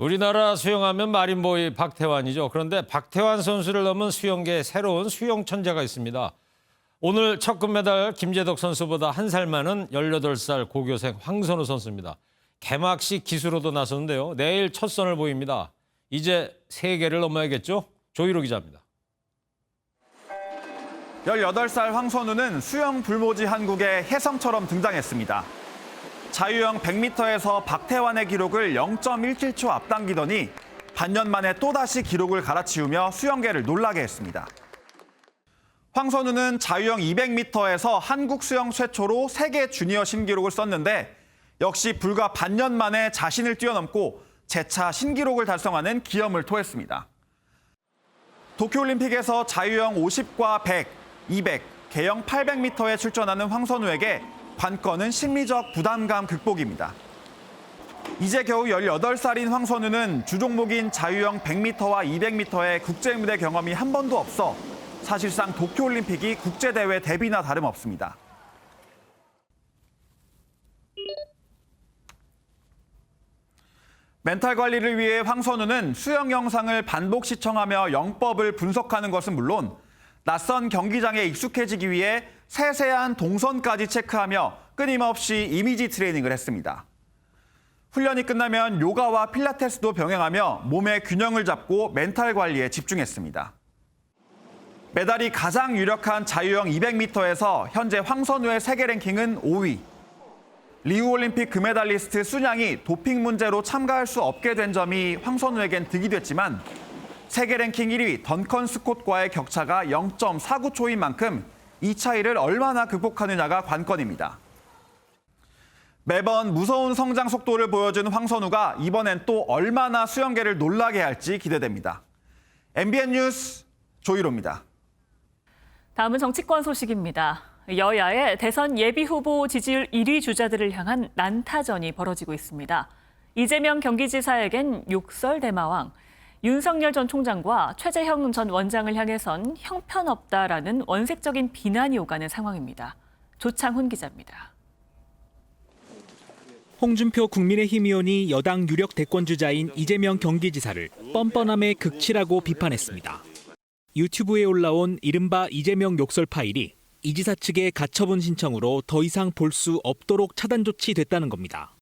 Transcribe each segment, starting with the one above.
우리나라 수영하면 마린보이 박태환이죠. 그런데 박태환 선수를 넘은 수영계에 새로운 수영 천재가 있습니다. 오늘 첫 금메달 김재덕 선수보다 한 살 많은 18살 고교생 황선우 선수입니다. 개막식 기수로도 나섰는데요. 내일 첫 선을 보입니다. 이제 세계를 넘어야겠죠? 조희로 기자입니다. 18살 황선우는 수영 불모지 한국의 혜성처럼 등장했습니다. 자유형 100m에서 박태환의 기록을 0.17초 앞당기더니 반년 만에 또다시 기록을 갈아치우며 수영계를 놀라게 했습니다. 황선우는 자유형 200m에서 한국 수영 최초로 세계 주니어 신기록을 썼는데 역시 불과 반년 만에 자신을 뛰어넘고 재차 신기록을 달성하는 기염을 토했습니다. 도쿄올림픽에서 자유형 50과 100, 200, 개영 800m에 출전하는 황선우에게 관건은 심리적 부담감 극복입니다. 이제 겨우 18살인 황선우는 주종목인 자유형 100m와 200m의 국제무대 경험이 한 번도 없어 사실상 도쿄올림픽이 국제대회 데뷔나 다름없습니다. 멘탈 관리를 위해 황선우는 수영 영상을 반복 시청하며 영법을 분석하는 것은 물론 낯선 경기장에 익숙해지기 위해 세세한 동선까지 체크하며 끊임없이 이미지 트레이닝을 했습니다. 훈련이 끝나면 요가와 필라테스도 병행하며 몸의 균형을 잡고 멘탈 관리에 집중했습니다. 메달이 가장 유력한 자유형 200m에서 현재 황선우의 세계 랭킹은 5위. 리우올림픽 금메달리스트 순양이 도핑 문제로 참가할 수 없게 된 점이 황선우에겐 득이 됐지만 세계 랭킹 1위 던컨 스콧과의 격차가 0.49초인 만큼 이 차이를 얼마나 극복하느냐가 관건입니다. 매번 무서운 성장 속도를 보여준 황선우가 이번엔 또 얼마나 수영계를 놀라게 할지 기대됩니다. MBN 뉴스 조희로입니다. 다음은 정치권 소식입니다. 여야의 대선 예비후보 지지율 1위 주자들을 향한 난타전이 벌어지고 있습니다. 이재명 경기지사에겐 욕설대마왕, 윤석열 전 총장과 최재형 전 원장을 향해선 형편없다라는 원색적인 비난이 오가는 상황입니다. 조창훈 기자입니다. 홍준표 국민의힘 의원이 여당 유력 대권주자인 이재명 경기지사를 뻔뻔함의 극치라고 비판했습니다. 유튜브에 올라온 이른바 이재명 욕설 파일이 이 지사 측의 가처분 신청으로 더 이상 볼 수 없도록 차단 조치됐다는 겁니다.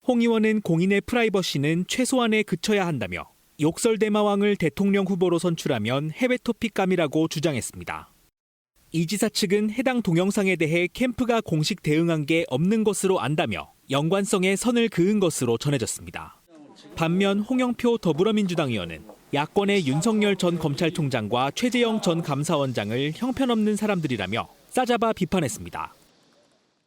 홍 의원은 공인의 프라이버시는 최소한에 그쳐야 한다며 욕설 대마왕을 대통령 후보로 선출하면 해외 토픽감이라고 주장했습니다. 이 지사 측은 해당 동영상에 대해 캠프가 공식 대응한 게 없는 것으로 안다며 연관성에 선을 그은 것으로 전해졌습니다. 반면 홍영표 더불어민주당 의원은 야권의 윤석열 전 검찰총장과 최재형 전 감사원장을 형편없는 사람들이라며 싸잡아 비판했습니다.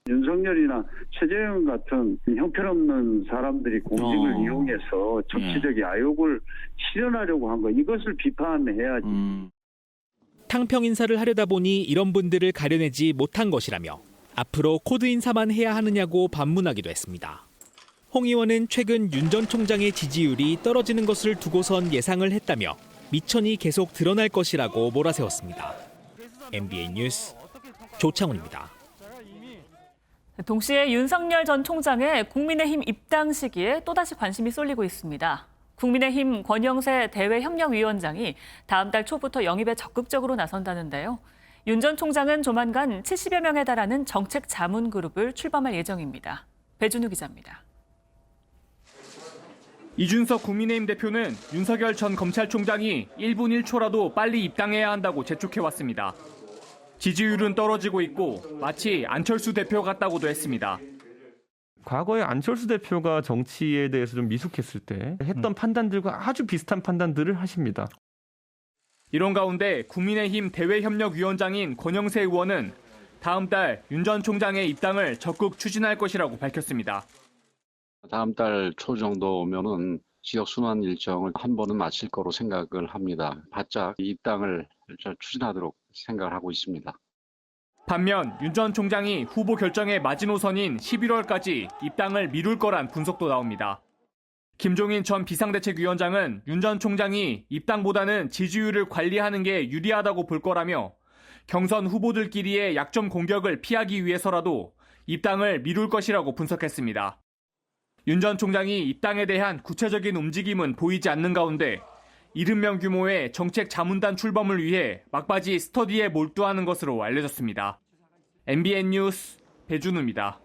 윤석열이나 최재형 같은 형편없는 사람들이 공직을 이용해서 정치적 야욕을 실현하려고 한 거, 이것을 비판해야지. 탕평 인사를 하려다 보니 이런 분들을 가려내지 못한 것이라며 앞으로 코드 인사만 해야 하느냐고 반문하기도 했습니다. 홍 의원은 최근 윤 전 총장의 지지율이 떨어지는 것을 두고선 예상을 했다며 미천이 계속 드러날 것이라고 몰아세웠습니다. MBN 뉴스 조창훈입니다. 동시에 윤석열 전 총장의 국민의힘 입당 시기에 또다시 관심이 쏠리고 있습니다. 국민의힘 권영세 대외협력위원장이 다음 달 초부터 영입에 적극적으로 나선다는데요. 윤 전 총장은 조만간 70여 명에 달하는 정책 자문 그룹을 출범할 예정입니다. 배준우 기자입니다. 이준석 국민의힘 대표는 윤석열 전 검찰총장이 1분 1초라도 빨리 입당해야 한다고 재촉해왔습니다. 지지율은 떨어지고 있고 마치 안철수 대표 같다고도 했습니다. 과거에 안철수 대표가 정치에 대해서 좀 미숙했을 때 했던 판단들과 아주 비슷한 판단들을 하십니다. 이런 가운데 국민의힘 대외협력위원장인 권영세 의원은 다음 달 윤 전 총장의 입당을 적극 추진할 것이라고 밝혔습니다. 다음 달 초 정도 오면은 지역 순환 일정을 한 번은 마칠 거로 생각을 합니다. 바짝 입당을 추진하도록 생각을 하고 있습니다. 반면 윤 전 총장이 후보 결정의 마지노선인 11월까지 입당을 미룰 거란 분석도 나옵니다. 김종인 전 비상대책위원장은 윤 전 총장이 입당보다는 지지율을 관리하는 게 유리하다고 볼 거라며 경선 후보들끼리의 약점 공격을 피하기 위해서라도 입당을 미룰 것이라고 분석했습니다. 윤 전 총장이 입당에 대한 구체적인 움직임은 보이지 않는 가운데 70명 규모의 정책 자문단 출범을 위해 막바지 스터디에 몰두하는 것으로 알려졌습니다. MBN 뉴스 배준우입니다.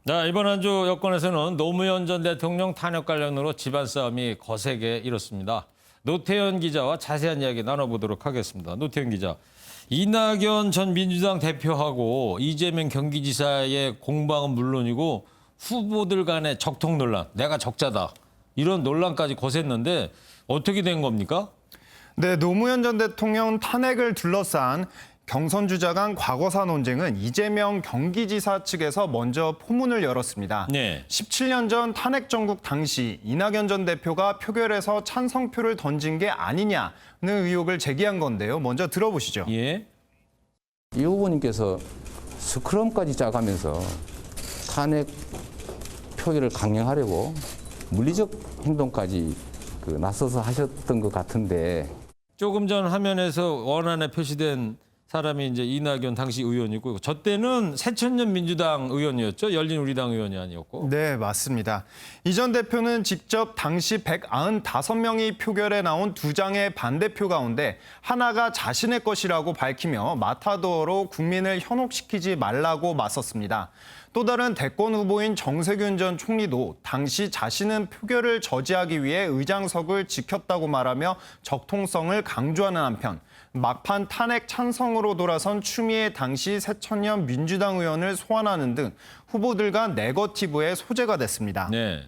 자, 이번 한 주 여권에서는 노무현 전 대통령 탄핵 관련으로 집안 싸움이 거세게 일었습니다. 노태현 기자와 자세한 이야기 나눠보도록 하겠습니다. 노태현 기자, 이낙연 전 민주당 대표하고 이재명 경기지사의 공방은 물론이고 후보들 간의 적통 논란, 내가 적자다, 이런 논란까지 거셌는데 어떻게 된 겁니까? 네, 노무현 전 대통령 탄핵을 둘러싼 경선 주자 간 과거사 논쟁은 이재명 경기지사 측에서 먼저 포문을 열었습니다. 네. 17년 전 탄핵 정국 당시 이낙연 전 대표가 표결에서 찬성표를 던진 게 아니냐는 의혹을 제기한 건데요. 먼저 들어보시죠. 예. 이 후보님께서 스크럼까지 짜가면서 탄핵 표결을 강행하려고 물리적 행동까지 나서서 하셨던 것 같은데, 조금 전 화면에서 원안에 표시된 사람이 이제 이낙연 당시 의원이고, 저 때는 새천년 민주당 의원이었죠. 열린우리당 의원이 아니었고. 네, 맞습니다. 이 전 대표는 직접 당시 195명이 표결에 나온 2장의 반대표 가운데 하나가 자신의 것이라고 밝히며 마타도어로 국민을 현혹시키지 말라고 맞섰습니다. 또 다른 대권 후보인 정세균 전 총리도 당시 자신은 표결을 저지하기 위해 의장석을 지켰다고 말하며 적통성을 강조하는 한편, 막판 탄핵 찬성으로 돌아선 추미애 당시 새천년 민주당 의원을 소환하는 등 후보들 간 네거티브의 소재가 됐습니다. 네.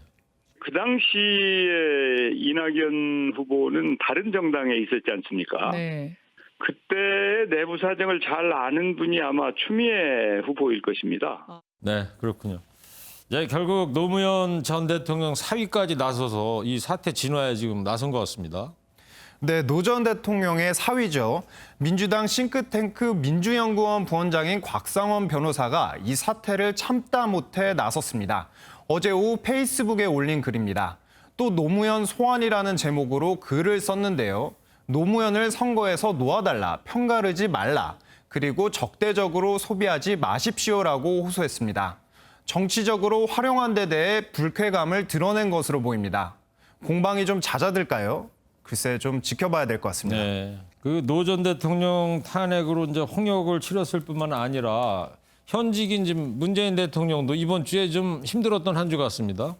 그 당시에 이낙연 후보는 다른 정당에 있었지 않습니까? 네. 그때 내부 사정을 잘 아는 분이 아마 추미애 후보일 것입니다. 네, 그렇군요. 네, 결국 노무현 전 대통령 사위까지 나서서 이 사태 진화에 지금 나선 것 같습니다. 네, 노 전 대통령의 사위죠. 민주당 싱크탱크 민주연구원 부원장인 곽상원 변호사가 이 사태를 참다 못해 나섰습니다. 어제 오후 페이스북에 올린 글입니다. 또 노무현 소환이라는 제목으로 글을 썼는데요. 노무현을 선거에서 놓아달라, 편가르지 말라, 그리고 적대적으로 소비하지 마십시오라고 호소했습니다. 정치적으로 활용한 데 대해 불쾌감을 드러낸 것으로 보입니다. 공방이 좀 잦아들까요? 글쎄 좀 지켜봐야 될 것 같습니다. 네, 그 노 전 대통령 탄핵으로 이제 홍역을 치렀을 뿐만 아니라 현직인 지금 문재인 대통령도 이번 주에 좀 힘들었던 한 주 같습니다.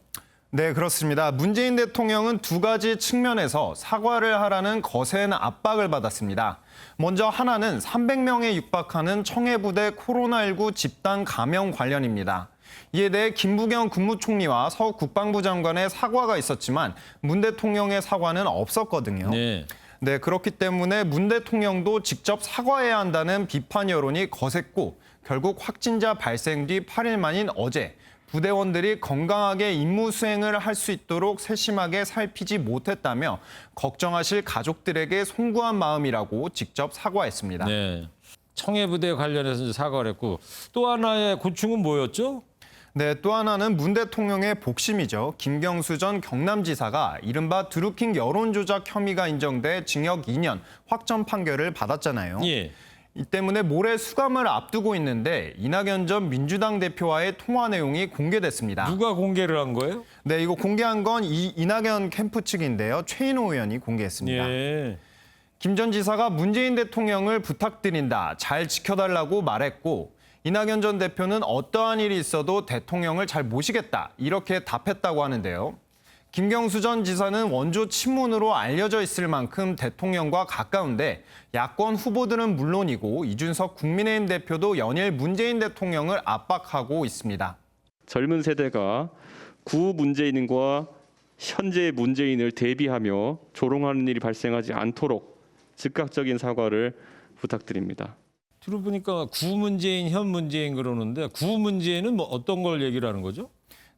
네, 그렇습니다. 문재인 대통령은 두 가지 측면에서 사과를 하라는 거센 압박을 받았습니다. 먼저 하나는 300명에 육박하는 청해부대 코로나19 집단 감염 관련입니다. 이에 대해 김부겸 국무총리와 서 국방부 장관의 사과가 있었지만 문 대통령의 사과는 없었거든요. 네. 네, 그렇기 때문에 문 대통령도 직접 사과해야 한다는 비판 여론이 거셌고 결국 확진자 발생 뒤 8일 만인 어제 부대원들이 건강하게 임무 수행을 할 수 있도록 세심하게 살피지 못했다며 걱정하실 가족들에게 송구한 마음이라고 직접 사과했습니다. 네. 청해부대 관련해서 이제 사과를 했고, 또 하나의 고충은 뭐였죠? 네, 또 하나는 문 대통령의 복심이죠. 김경수 전 경남지사가 이른바 드루킹 여론조작 혐의가 인정돼 징역 2년 확정 판결을 받았잖아요. 예. 이 때문에 모레 수감을 앞두고 있는데 이낙연 전 민주당 대표와의 통화 내용이 공개됐습니다. 누가 공개를 한 거예요? 네, 이거 공개한 건 이낙연 캠프 측인데요. 최인호 의원이 공개했습니다. 예. 김 전 지사가 문재인 대통령을 부탁드린다, 잘 지켜달라고 말했고 이낙연 전 대표는 어떠한 일이 있어도 대통령을 잘 모시겠다, 이렇게 답했다고 하는데요. 김경수 전 지사는 원조 친문으로 알려져 있을 만큼 대통령과 가까운데 야권 후보들은 물론이고 이준석 국민의힘 대표도 연일 문재인 대통령을 압박하고 있습니다. 젊은 세대가 구 문재인과 현재 문재인을 대비하며 조롱하는 일이 발생하지 않도록 즉각적인 사과를 부탁드립니다. 들어보니까 구 문재인, 현 문재인 그러는데 구 문재인은 뭐 어떤 걸 얘기를 하는 거죠?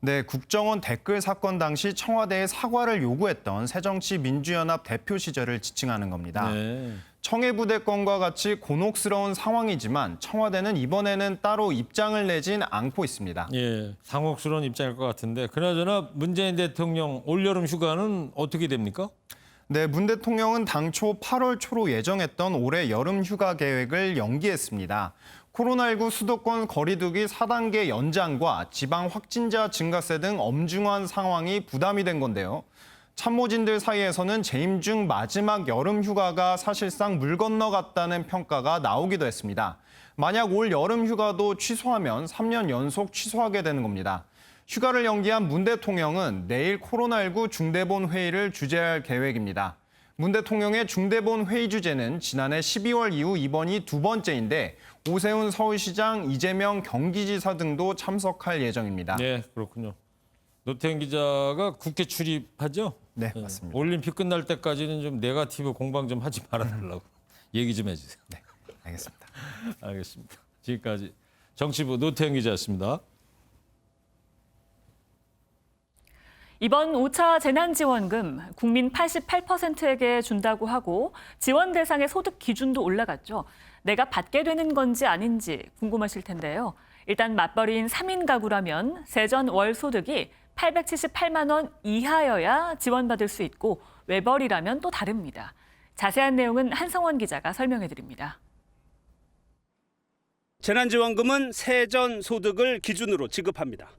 네, 국정원 댓글 사건 당시 청와대에 사과를 요구했던 새정치민주연합 대표 시절을 지칭하는 겁니다. 네. 청해부대 건과 같이 곤혹스러운 상황이지만 청와대는 이번에는 따로 입장을 내진 않고 있습니다. 예, 당혹스러운 입장일 것 같은데, 그나저나 문재인 대통령 올여름 휴가는 어떻게 됩니까? 네, 문 대통령은 당초 8월 초로 예정했던 올해 여름 휴가 계획을 연기했습니다. 코로나19 수도권 거리두기 4단계 연장과 지방 확진자 증가세 등 엄중한 상황이 부담이 된 건데요. 참모진들 사이에서는 재임 중 마지막 여름 휴가가 사실상 물 건너갔다는 평가가 나오기도 했습니다. 만약 올 여름 휴가도 취소하면 3년 연속 취소하게 되는 겁니다. 휴가를 연기한 문 대통령은 내일 코로나19 중대본 회의를 주재할 계획입니다. 문 대통령의 중대본 회의 주제는 지난해 12월 이후 이번이 두 번째인데 오세훈 서울시장, 이재명 경기지사 등도 참석할 예정입니다. 네, 그렇군요. 노태현 기자가 국회 출입하죠? 네, 맞습니다. 올림픽 끝날 때까지는 좀 네거티브 공방 좀 하지 말아달라고 얘기 좀 해주세요. 네, 알겠습니다. 알겠습니다. 지금까지 정치부 노태현 기자였습니다. 이번 5차 재난지원금 국민 88%에게 준다고 하고 지원 대상의 소득 기준도 올라갔죠. 내가 받게 되는 건지 아닌지 궁금하실 텐데요. 일단 맞벌이인 3인 가구라면 세전 월 소득이 878만 원 이하여야 지원받을 수 있고 외벌이라면 또 다릅니다. 자세한 내용은 한성원 기자가 설명해 드립니다. 재난지원금은 세전 소득을 기준으로 지급합니다.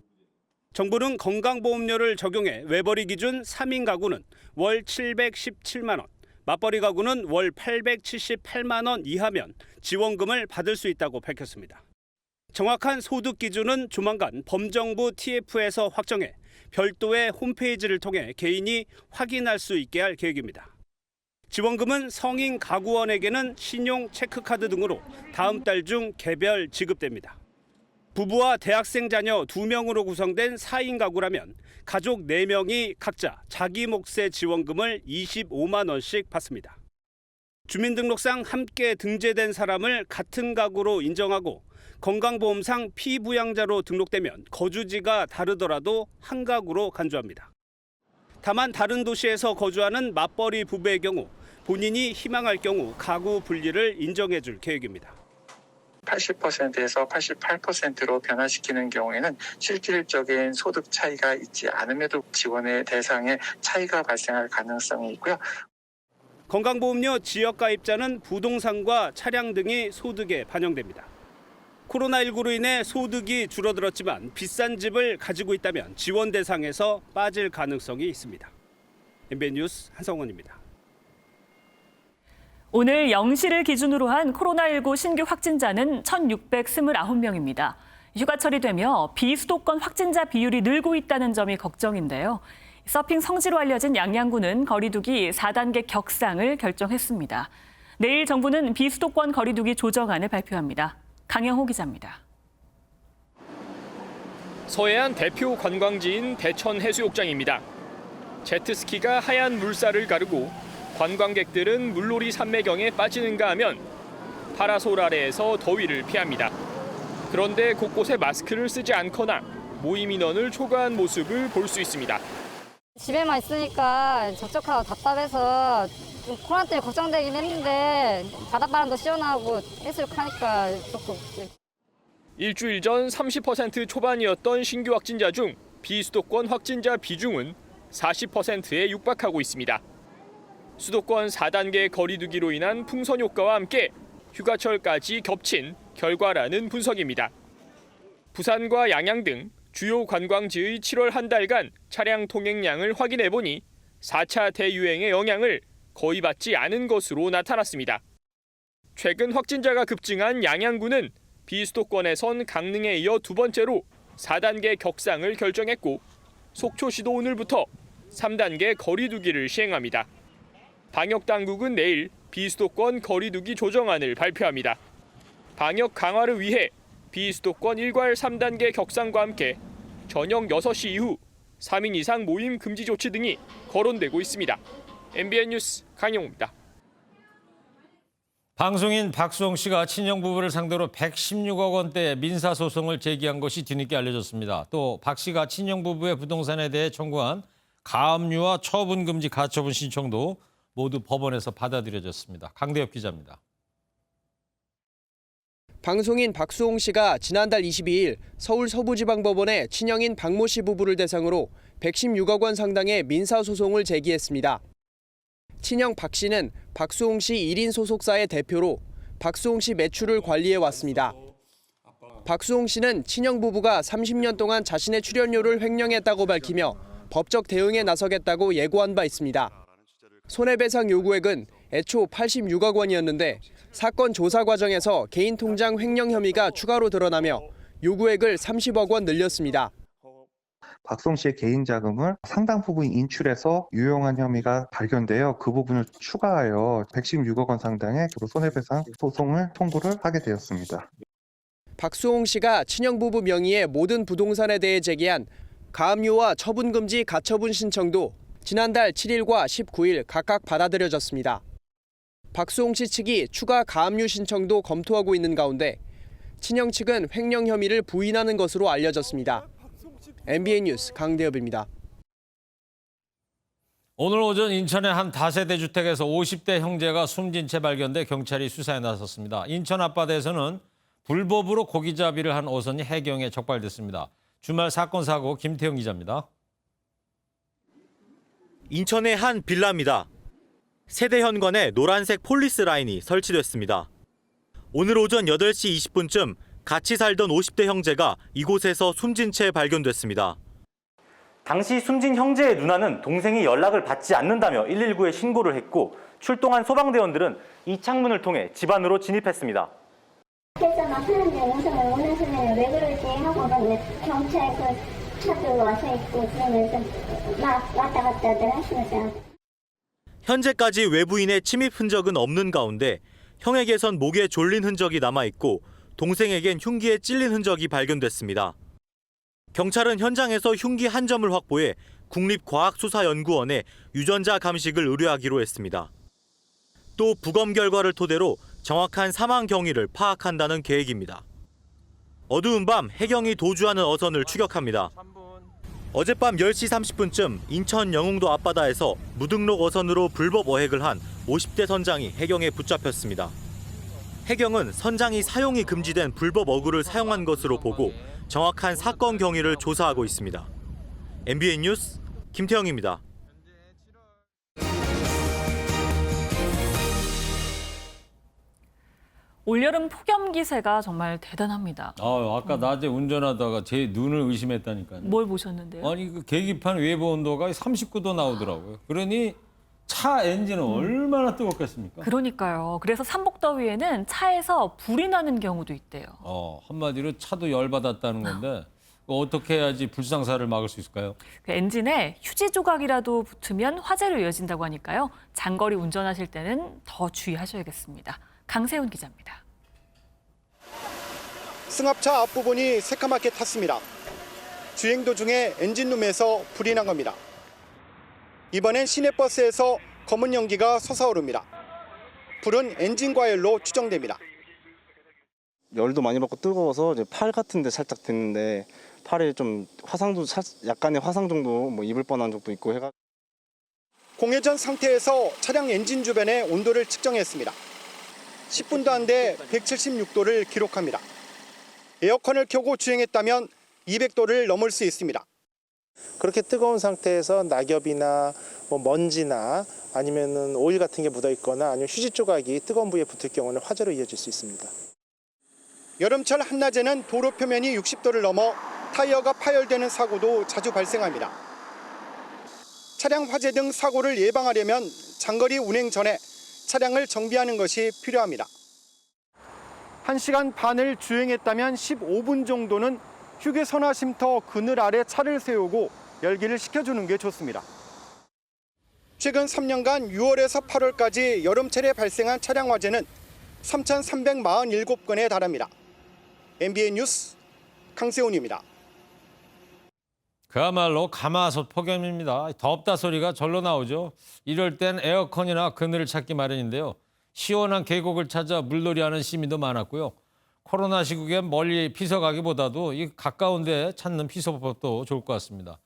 정부는 건강보험료를 적용해 외벌이 기준 3인 가구는 월 717만 원, 맞벌이 가구는 월 878만 원 이하면 지원금을 받을 수 있다고 밝혔습니다. 정확한 소득 기준은 조만간 범정부 TF에서 확정해 별도의 홈페이지를 통해 개인이 확인할 수 있게 할 계획입니다. 지원금은 성인 가구원에게는 신용 체크카드 등으로 다음 달 중 개별 지급됩니다. 부부와 대학생 자녀 2명으로 구성된 4인 가구라면 가족 4명이 각자 자기 몫의 지원금을 25만 원씩 받습니다. 주민등록상 함께 등재된 사람을 같은 가구로 인정하고 건강보험상 피부양자로 등록되면 거주지가 다르더라도 한 가구로 간주합니다. 다만 다른 도시에서 거주하는 맞벌이 부부의 경우 본인이 희망할 경우 가구 분리를 인정해 줄 계획입니다. 80%에서 88%로 변화시키는 경우에는 실질적인 소득 차이가 있지 않음에도 지원의 대상에 차이가 발생할 가능성이 있고요. 건강보험료 지역가입자는 부동산과 차량 등이 소득에 반영됩니다. 코로나19로 인해 소득이 줄어들었지만 비싼 집을 가지고 있다면 지원 대상에서 빠질 가능성이 있습니다. MBN 뉴스 한성원입니다. 오늘 0시를 기준으로 한 코로나19 신규 확진자는 1,629명입니다. 휴가철이 되며 비수도권 확진자 비율이 늘고 있다는 점이 걱정인데요. 서핑 성지로 알려진 양양구는 거리두기 4단계 격상을 결정했습니다. 내일 정부는 비수도권 거리두기 조정안을 발표합니다. 강영호 기자입니다. 서해안 대표 관광지인 대천 해수욕장입니다. 제트스키가 하얀 물살을 가르고 관광객들은 물놀이 산매경에 빠지는가 하면 파라솔 아래에서 더위를 피합니다. 그런데 곳곳에 마스크를 쓰지 않거나 모임 인원을 초과한 모습을 볼 수 있습니다. 집에만 있으니까 적적하고 답답해서 좀 코로나 때문에 걱정되긴 했는데 바닷바람도 시원하고 해수욕하니까 좋고. 일주일 전 30% 초반이었던 신규 확진자 중 비수도권 확진자 비중은 40%에 육박하고 있습니다. 수도권 4단계 거리두기로 인한 풍선 효과와 함께 휴가철까지 겹친 결과라는 분석입니다. 부산과 양양 등 주요 관광지의 7월 한 달간 차량 통행량을 확인해보니 4차 대유행의 영향을 거의 받지 않은 것으로 나타났습니다. 최근 확진자가 급증한 양양구는 비수도권에선 강릉에 이어 두 번째로 4단계 격상을 결정했고 속초시도 오늘부터 3단계 거리두기를 시행합니다. 방역당국은 내일 비수도권 거리두기 조정안을 발표합니다. 방역 강화를 위해 비수도권 일괄 3단계 격상과 함께 저녁 6시 이후 3인 이상 모임 금지 조치 등이 거론되고 있습니다. MBN 뉴스 강영호입니다. 방송인 박수홍 씨가 친형 부부를 상대로 116억 원대 민사소송을 제기한 것이 뒤늦게 알려졌습니다. 또 박 씨가 친형 부부의 부동산에 대해 청구한 가압류와 처분금지 가처분 신청도 모두 법원에서 받아들여졌습니다. 강대엽 기자입니다. 방송인 박수홍 씨가 지난달 22일 서울 서부지방법원에 친형인 박모 씨 부부를 대상으로 116억 원 상당의 민사소송을 제기했습니다. 친형 박 씨는 박수홍 씨 1인 소속사의 대표로 박수홍 씨 매출을 관리해 왔습니다. 박수홍 씨는 친형 부부가 30년 동안 자신의 출연료를 횡령했다고 밝히며 법적 대응에 나서겠다고 예고한 바 있습니다. 손해배상 요구액은 애초 86억 원이었는데 사건 조사 과정에서 개인 통장 횡령 혐의가 추가로 드러나며 요구액을 30억 원 늘렸습니다. 박수홍 씨의 개인 자금을 상당 부분 인출해서 유용한 혐의가 발견되어 그 부분을 추가하여 116억 원 상당의 손해배상 소송을 통고를 하게 되었습니다. 박수홍 씨가 친형 부부 명의의 모든 부동산에 대해 제기한 가압류와 처분금지 가처분 신청도 지난달 7일과 19일 각각 받아들여졌습니다. 박수홍 씨 측이 추가 가압류 신청도 검토하고 있는 가운데 친형 측은 횡령 혐의를 부인하는 것으로 알려졌습니다. MBN 뉴스 강대엽입니다. 오늘 오전 인천의 한 다세대 주택에서 50대 형제가 숨진 채 발견돼 경찰이 수사에 나섰습니다. 인천 앞바다에서는 불법으로 고기잡이를 한 어선이 해경에 적발됐습니다. 주말 사건 사고 김태형 기자입니다. 인천의 한 빌라입니다. 세대 현관에 노란색 폴리스 라인이 설치됐습니다. 오늘 오전 8시 20분쯤 같이 살던 50대 형제가 이곳에서 숨진 채 발견됐습니다. 당시 숨진 형제의 누나는 동생이 연락을 받지 않는다며 119에 신고를 했고 출동한 소방대원들은 이 창문을 통해 집 안으로 진입했습니다. 그래서 막 사람들이 우선을 원하시면 왜 그러지 하고 경찰 그 차도 와서 있고 그러면서 막 왔다 갔다들 하시면서. 현재까지 외부인의 침입 흔적은 없는 가운데 형에게선 목에 졸린 흔적이 남아있고 동생에겐 흉기에 찔린 흔적이 발견됐습니다. 경찰은 현장에서 흉기 한 점을 확보해 국립과학수사연구원에 유전자 감식을 의뢰하기로 했습니다. 또 부검 결과를 토대로 정확한 사망 경위를 파악한다는 계획입니다. 어두운 밤 해경이 도주하는 어선을 추격합니다. 어젯밤 10시 30분쯤 인천 영흥도 앞바다에서 무등록 어선으로 불법 어획을 한 50대 선장이 해경에 붙잡혔습니다. 해경은 선장이 사용이 금지된 불법 어구를 사용한 것으로 보고 정확한 사건 경위를 조사하고 있습니다. MBN 뉴스 김태형입니다. 올여름 폭염 기세가 정말 대단합니다. 아까 낮에 운전하다가 제 눈을 의심했다니까요. 뭘 보셨는데요? 아니 그 계기판 외부 온도가 39도 나오더라고요. 그러니 차 엔진은 얼마나 뜨겁겠습니까? 그러니까요. 그래서 삼복더위에는 차에서 불이 나는 경우도 있대요. 한마디로 차도 열받았다는 건데 어떻게 해야지 불상사를 막을 수 있을까요? 그 엔진에 휴지 조각이라도 붙으면 화재로 이어진다고 하니까요. 장거리 운전하실 때는 더 주의하셔야겠습니다. 강세훈 기자입니다. 승합차 앞부분이 새카맣게 탔습니다. 주행 도중에 엔진룸에서 불이 난 겁니다. 이번엔 시내버스에서 검은 연기가 솟아오릅니다. 불은 엔진 과열로 추정됩니다. 열도 많이 받고 뜨거워서 이제 팔 같은 데 살짝 됐는데 팔에 좀 화상도 약간의 화상 정도 입을 뻔한 적도 있고 해가. 공회전 상태에서 차량 엔진 주변의 온도를 측정했습니다. 10분도 안 돼 176도를 기록합니다. 에어컨을 켜고 주행했다면 200도를 넘을 수 있습니다. 그렇게 뜨거운 상태에서 낙엽이나 먼지나 아니면은 오일 같은 게 묻어 있거나 아니면 휴지 조각이 뜨거운 부위에 붙을 경우는 화재로 이어질 수 있습니다. 여름철 한낮에는 도로 표면이 60도를 넘어 타이어가 파열되는 사고도 자주 발생합니다. 차량 화재 등 사고를 예방하려면 장거리 운행 전에 차량을 정비하는 것이 필요합니다. 1시간 반을 주행했다면 15분 정도는 휴게소나 쉼터 그늘 아래 차를 세우고 열기를 식혀주는 게 좋습니다. 최근 3년간 6월에서 8월까지 여름철에 발생한 차량 화재는 3,347건에 달합니다. MBN 뉴스 강세훈입니다. 그야말로 가마솥 폭염입니다. 덥다 소리가 절로 나오죠. 이럴 땐 에어컨이나 그늘을 찾기 마련인데요. 시원한 계곡을 찾아 물놀이하는 시민도 많았고요. 코로나 시국엔 멀리 피서 가기보다도 이 가까운 데 찾는 피서법도 좋을 것 같습니다.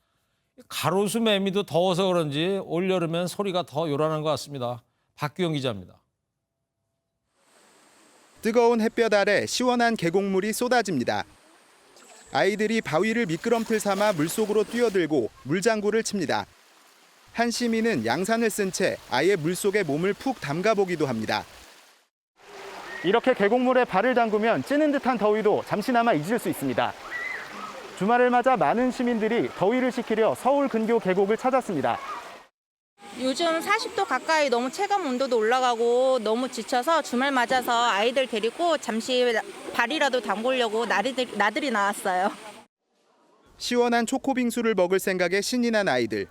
가로수 매미도 더워서 그런지 올여름엔 소리가 더 요란한 것 같습니다. 박규영 기자입니다. 뜨거운 햇볕 아래 시원한 계곡물이 쏟아집니다. 아이들이 바위를 미끄럼틀 삼아 물속으로 뛰어들고 물장구를 칩니다. 한 시민은 양산을 쓴 채 아예 물속에 몸을 푹 담가보기도 합니다. 이렇게 계곡물에 발을 담그면 찌는 듯한 더위도 잠시나마 잊을 수 있습니다. 주말을 맞아 많은 시민들이 더위를 식히려 서울 근교 계곡을 찾았습니다. 요즘 40도 가까이 너무 체감 온도도 올라가고 너무 지쳐서 주말 맞아서 아이들 데리고 잠시 발이라도 담그려고 나들이 나왔어요. 시원한 초코빙수를 먹을 생각에 신이 난 아이들.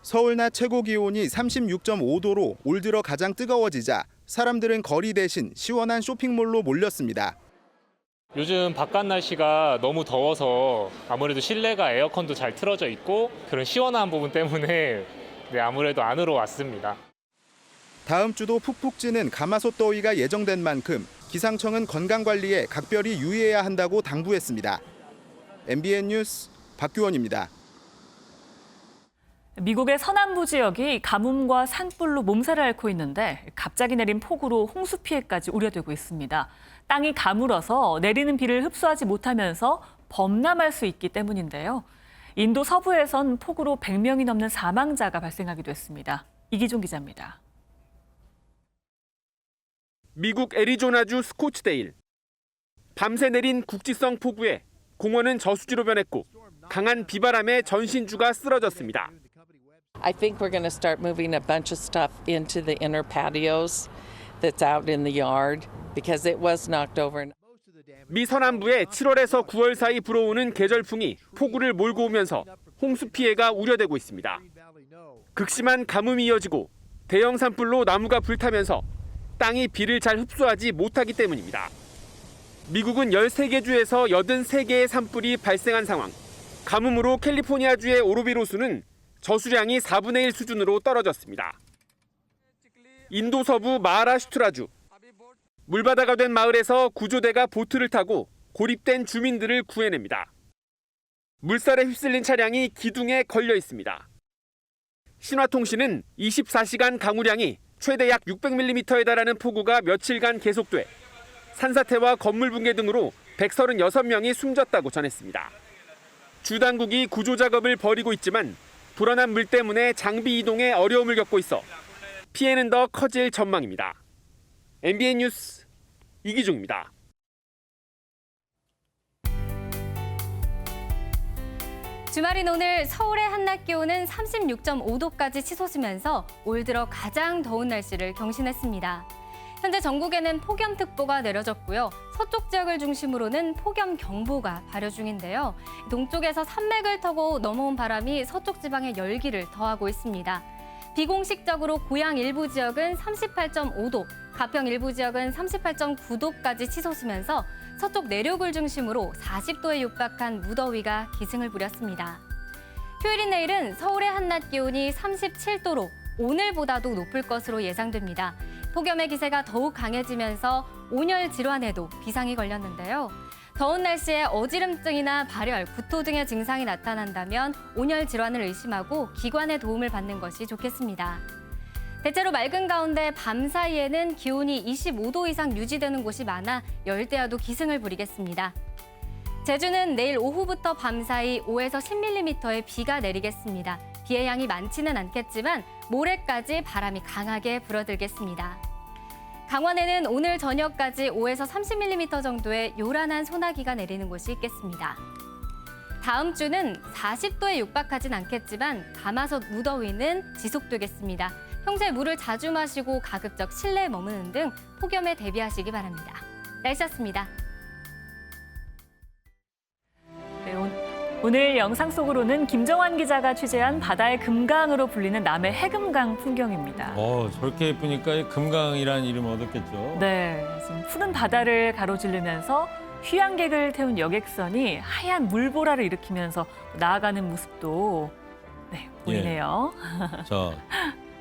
서울 낮 최고 기온이 36.5도로 올 들어 가장 뜨거워지자 사람들은 거리 대신 시원한 쇼핑몰로 몰렸습니다. 요즘 바깥 날씨가 너무 더워서 아무래도 실내가 에어컨도 잘 틀어져 있고 그런 시원한 부분 때문에 아무래도 안으로 왔습니다. 다음 주도 푹푹 찌는 가마솥 더위가 예정된 만큼 기상청은 건강관리에 각별히 유의해야 한다고 당부했습니다. MBN 뉴스 박규원입니다. 미국의 서남부 지역이 가뭄과 산불로 몸살을 앓고 있는데 갑자기 내린 폭우로 홍수 피해까지 우려되고 있습니다. 땅이 가물어서 내리는 비를 흡수하지 못하면서 범람할 수 있기 때문인데요. 인도 서부에선 폭우로 100명이 넘는 사망자가 발생하기도 했습니다. 이기종 기자입니다. 미국 애리조나주 스코츠데일. 밤새 내린 국지성 폭우에 공원은 저수지로 변했고 강한 비바람에 전신주가 쓰러졌습니다. I think we're going to start moving a bunch of stuff into the inner patios that's out in the yard because it was knocked over. 미 서남부에 7월에서 9월 사이 불어오는 계절풍이 폭우를 몰고 오면서 홍수 피해가 우려되고 있습니다. 극심한 가뭄이 이어지고 대형 산불로 나무가 불타면서 땅이 비를 잘 흡수하지 못하기 때문입니다. 미국은 13개 주에서 83개의 산불이 발생한 상황. 가뭄으로 캘리포니아주의 오로비로수는 저수량이 4분의 1 수준으로 떨어졌습니다. 인도 서부 마하라슈트라주. 물바다가 된 마을에서 구조대가 보트를 타고 고립된 주민들을 구해냅니다. 물살에 휩쓸린 차량이 기둥에 걸려 있습니다. 신화통신은 24시간 강우량이 최대 약 600mm에 달하는 폭우가 며칠간 계속돼 산사태와 건물 붕괴 등으로 136명이 숨졌다고 전했습니다. 주 당국이 구조 작업을 벌이고 있지만 불어난 물 때문에 장비 이동에 어려움을 겪고 있어 피해는 더 커질 전망입니다. MBN 뉴스 이기종입니다. 주말인 오늘 서울의 한낮 기온은 36.5도까지 치솟으면서 올 들어 가장 더운 날씨를 경신했습니다. 현재 전국에는 폭염특보가 내려졌고요. 서쪽 지역을 중심으로는 폭염경보가 발효 중인데요. 동쪽에서 산맥을 타고 넘어온 바람이 서쪽 지방에 열기를 더하고 있습니다. 비공식적으로 고양 일부 지역은 38.5도, 가평 일부 지역은 38.9도까지 치솟으면서 서쪽 내륙을 중심으로 40도에 육박한 무더위가 기승을 부렸습니다. 휴일인 내일은 서울의 한낮 기온이 37도로 오늘보다도 높을 것으로 예상됩니다. 폭염의 기세가 더욱 강해지면서 온열 질환에도 비상이 걸렸는데요. 더운 날씨에 어지럼증이나 발열, 구토 등의 증상이 나타난다면 온열 질환을 의심하고 기관의 도움을 받는 것이 좋겠습니다. 대체로 맑은 가운데 밤 사이에는 기온이 25도 이상 유지되는 곳이 많아 열대야도 기승을 부리겠습니다. 제주는 내일 오후부터 밤 사이 5에서 10mm의 비가 내리겠습니다. 비의 양이 많지는 않겠지만 모레까지 바람이 강하게 불어들겠습니다. 강원에는 오늘 저녁까지 5에서 30mm 정도의 요란한 소나기가 내리는 곳이 있겠습니다. 다음 주는 40도에 육박하진 않겠지만 가마솥 무더위는 지속되겠습니다. 평소에 물을 자주 마시고 가급적 실내에 머무는 등 폭염에 대비하시기 바랍니다. 날씨였습니다. 오늘 영상 속으로는 김정환 기자가 취재한 바다의 금강으로 불리는 남해 해금강 풍경입니다. 저렇게 예쁘니까 금강이라는 이름 얻었겠죠. 네, 지금 푸른 바다를 가로지르면서 휴양객을 태운 여객선이 하얀 물보라를 일으키면서 나아가는 모습도 보이네요. 자,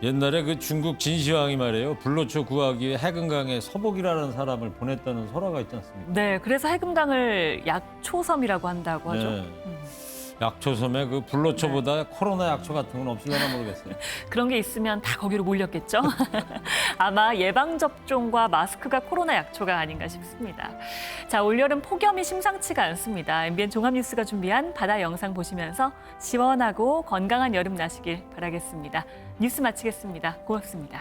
옛날에 그 중국 진시황이 말이에요. 불로초 구하기 위해 해금강에 서복이라는 사람을 보냈다는 설화가 있지 않습니까? 네, 그래서 해금강을 약초섬이라고 한다고 하죠. 네. 약초섬에 그 불로초보다 코로나 약초 같은 건 없으려나 모르겠어요. 그런 게 있으면 다 거기로 몰렸겠죠. 아마 예방접종과 마스크가 코로나 약초가 아닌가 싶습니다. 자, 올여름 폭염이 심상치가 않습니다. MBN 종합뉴스가 준비한 바다 영상 보시면서 시원하고 건강한 여름 나시길 바라겠습니다. 뉴스 마치겠습니다. 고맙습니다.